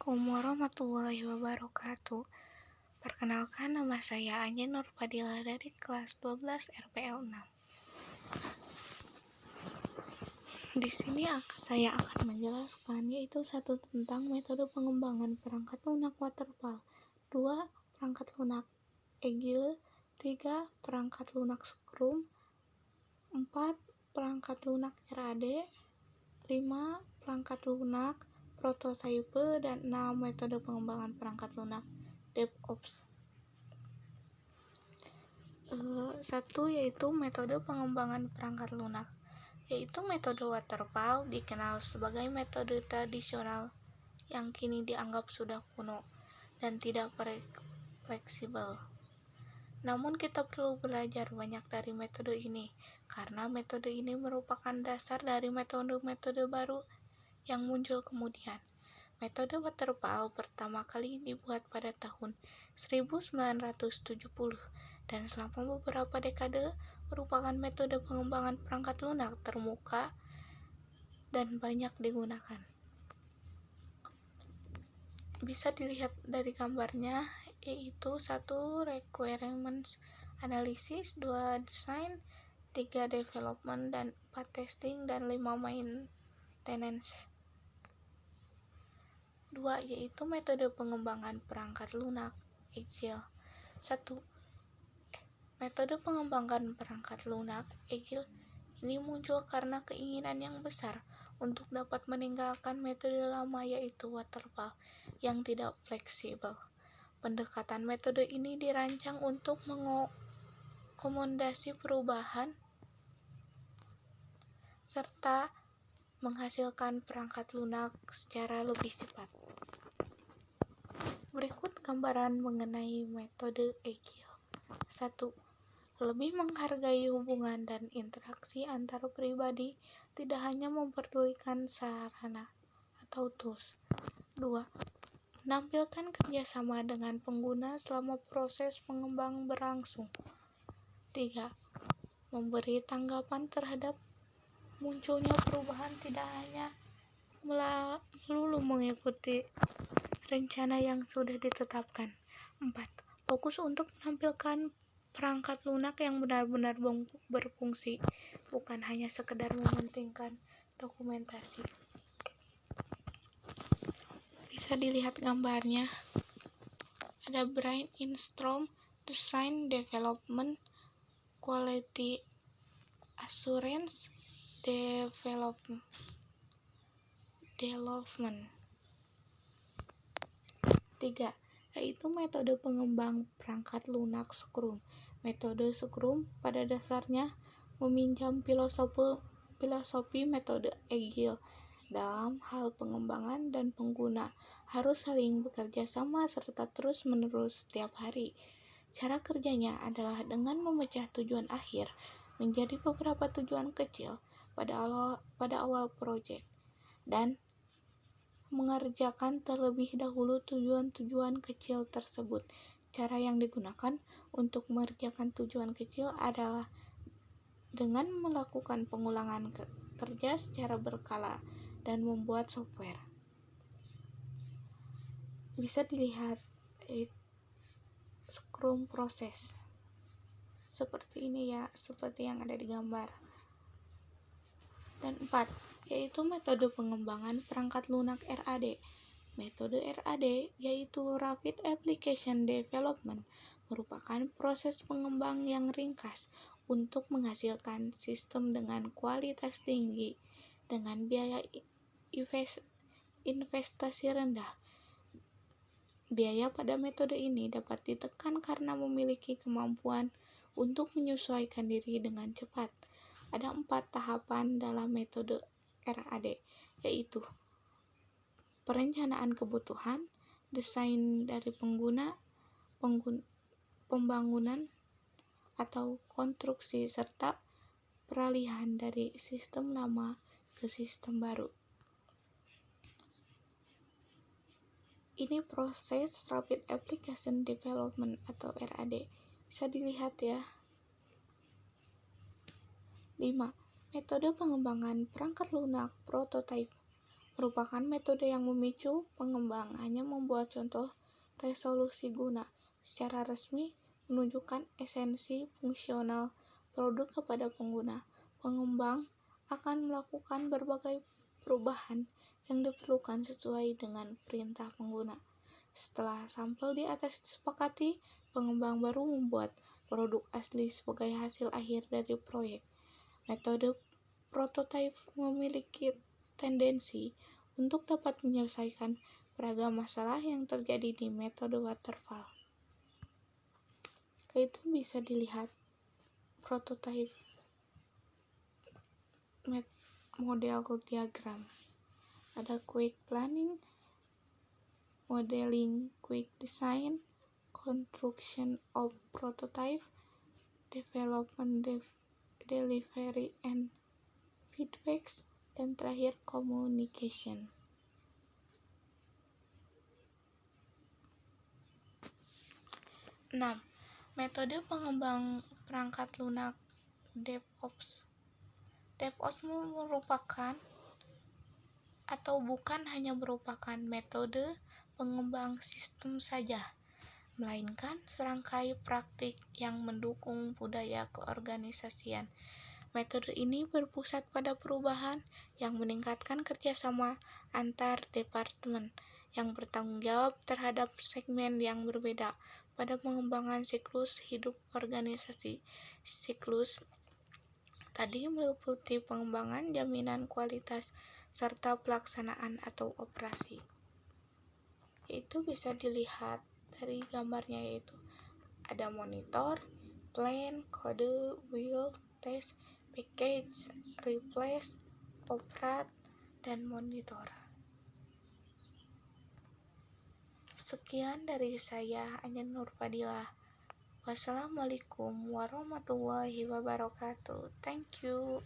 Assalamualaikum warahmatullahi wabarakatuh. Perkenalkan, nama saya Anya Nurfadila dari kelas 12 RPL 6. Di sini saya akan menjelaskan yaitu 1 tentang metode pengembangan perangkat lunak waterfall, 2 perangkat lunak Agile, 3 perangkat lunak Scrum, 4 perangkat lunak RAD, 5 perangkat lunak prototype, dan 6 metode pengembangan perangkat lunak DevOps. 1 yaitu metode pengembangan perangkat lunak, yaitu metode waterfall dikenal sebagai metode tradisional yang kini dianggap sudah kuno dan tidak fleksibel. Namun kita perlu belajar banyak dari metode ini, karena metode ini merupakan dasar dari metode-metode baru yang muncul kemudian. Metode waterfall pertama kali dibuat pada tahun 1970 dan selama beberapa dekade merupakan metode pengembangan perangkat lunak termuka dan banyak digunakan. Bisa dilihat dari gambarnya, yaitu 1 requirements analysis, 2 design, 3 development, dan 4 testing, dan 5 maintenance. 2 yaitu metode pengembangan perangkat lunak Agile. 1. Metode pengembangan perangkat lunak Agile ini muncul karena keinginan yang besar untuk dapat meninggalkan metode lama yaitu waterfall yang tidak fleksibel. Pendekatan metode ini dirancang untuk mengakomodasi perubahan serta menghasilkan perangkat lunak secara lebih cepat. Berikut gambaran mengenai metode Agile. 1. Lebih menghargai hubungan dan interaksi antar pribadi, tidak hanya memperdulikan sarana atau tools. 2. Menampilkan kerjasama dengan pengguna selama proses pengembang berlangsung. 3. Memberi tanggapan terhadap munculnya perubahan, tidak hanya melulu mengikuti rencana yang sudah ditetapkan. 4. Fokus untuk menampilkan perangkat lunak yang benar-benar berfungsi, bukan hanya sekedar mementingkan dokumentasi. Bisa dilihat gambarnya. Ada brainstorm, design, development, quality assurance, development. 3. Yaitu metode pengembang perangkat lunak Scrum. Metode Scrum pada dasarnya meminjam filosofi metode Agile dalam hal pengembangan, dan pengguna harus saling bekerja sama serta terus-menerus setiap hari. Cara kerjanya adalah dengan memecah tujuan akhir menjadi beberapa tujuan kecil pada awal proyek dan mengerjakan terlebih dahulu tujuan-tujuan kecil tersebut. Cara yang digunakan untuk mengerjakan tujuan kecil adalah dengan melakukan pengulangan kerja secara berkala dan membuat software. Bisa dilihat Scrum proses seperti ini ya, seperti yang ada di gambar. Dan 4, yaitu metode pengembangan perangkat lunak RAD. Metode RAD, yaitu Rapid Application Development, merupakan proses pengembang yang ringkas untuk menghasilkan sistem dengan kualitas tinggi dengan biaya investasi rendah. Biaya pada metode ini dapat ditekan karena memiliki kemampuan untuk menyesuaikan diri dengan cepat. Ada 4 tahapan dalam metode RAD, yaitu perencanaan kebutuhan, desain dari pengguna, pembangunan atau konstruksi, serta peralihan dari sistem lama ke sistem baru. Ini proses Rapid Application Development atau RAD. Bisa dilihat ya. 5. Metode pengembangan perangkat lunak prototype. merupakan metode yang memicu pengembang hanya membuat contoh resolusi guna secara resmi menunjukkan esensi fungsional produk kepada pengguna. Pengembang akan melakukan berbagai perubahan yang diperlukan sesuai dengan perintah pengguna. Setelah sampel di atas disepakati, pengembang baru membuat produk asli sebagai hasil akhir dari proyek. Metode prototipe memiliki tendensi untuk dapat menyelesaikan beragam masalah yang terjadi di metode waterfall. Itu bisa dilihat prototype model diagram. Ada quick planning, modeling, quick design, construction of prototype, development, delivery and feedbacks, dan terakhir communication. 6. Metode pengembang perangkat lunak DevOps. DevOps merupakan atau bukan hanya merupakan metode pengembang sistem saja, melainkan serangkai praktik yang mendukung budaya keorganisasian. Metode ini berpusat pada perubahan yang meningkatkan kerjasama antar departemen yang bertanggung jawab terhadap segmen yang berbeda pada pengembangan siklus hidup organisasi. Siklus tadi meliputi pengembangan, jaminan kualitas, serta pelaksanaan atau operasi. Itu bisa dilihat dari gambarnya, yaitu ada monitor, plan, kode, build, test, package, replace, operate, dan monitor. Sekian dari saya, Anjen Nurfadilah. Wassalamualaikum warahmatullahi wabarakatuh. Thank you.